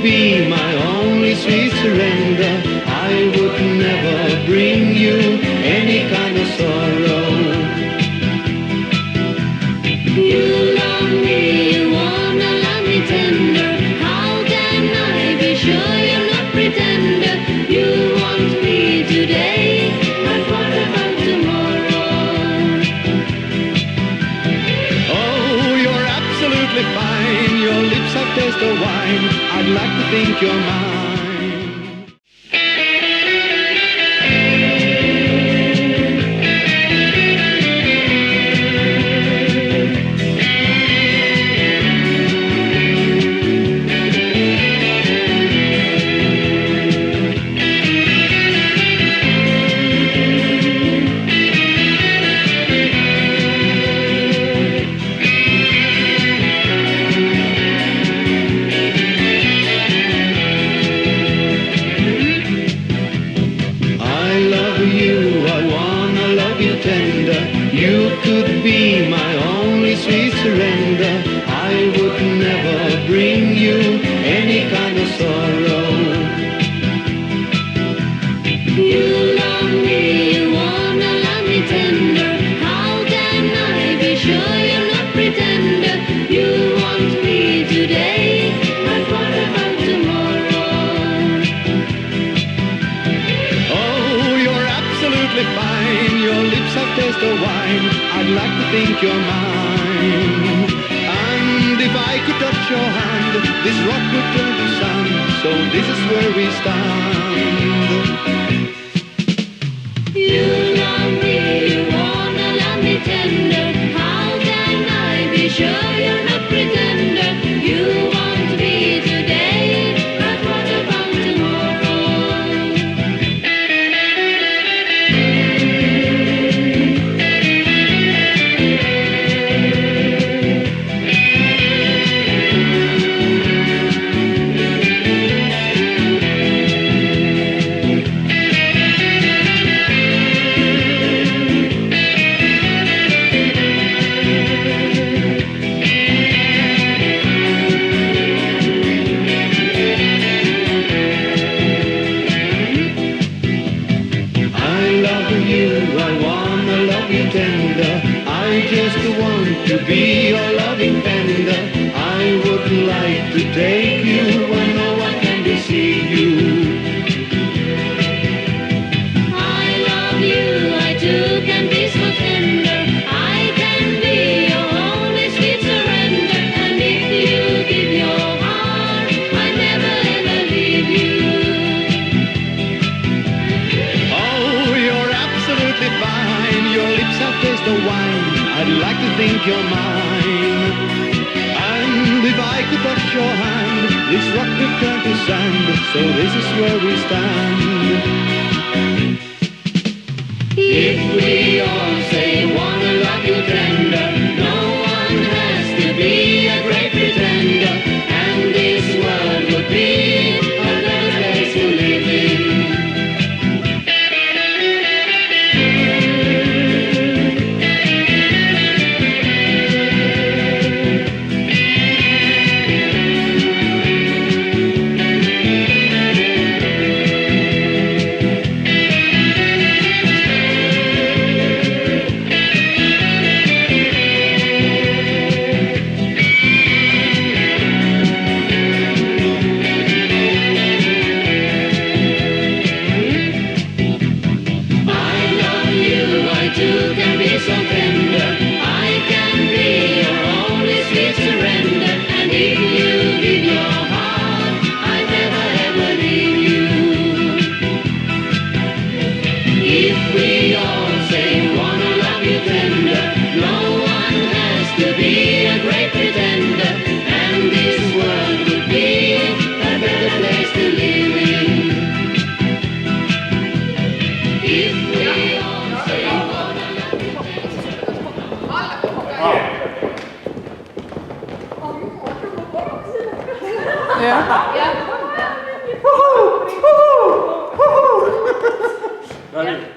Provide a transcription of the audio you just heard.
could be my only sweet surrender, I would never bring you any kind of sorrow. You love me, you wanna love me tender. How can I be sure you're not pretender? You want me today, but what about tomorrow? Oh, you're absolutely fine, your lips have taste of wine, I'd like to think you're mine. Tender, you could be my only sweet surrender, I would never bring you any kind of sorrow. You love me, you wanna love me tender. How can I be sure you're not pretender? You want me today, but what about tomorrow? Oh, you're absolutely fine, your lips have taste of wine, I'd like to think you're mine. And if I could touch your hand, this rock would turn to sand, so this is where we stand. You love me, you wanna love me tender. How can I be sure you're not pretender? You want me today, but what about tomorrow? Tender, I just want to be your loving tender. I would like to take you where no one can deceive you. I love you, I too can be so tender. I can be your only sweet surrender. And if you give your heart, I never ever leave you. Oh, you're absolutely fine, your lips have taste of wine, I'd like to think you're mine. And if I could touch your hand, this rock would turn to sand, so this is where we stand. If we all say wanna love you tender, no one has to be a great pretender, and this world would be a better place to live in. You can be so tender, I can be your only sweet surrender. And if you give your heart, I never ever leave you. If we all say wanna love you tender, no one has to be a great pretender, and this world would be a better place to live in. If we all say Ja. Ja. Woehoe! Woehoe! Woehoe!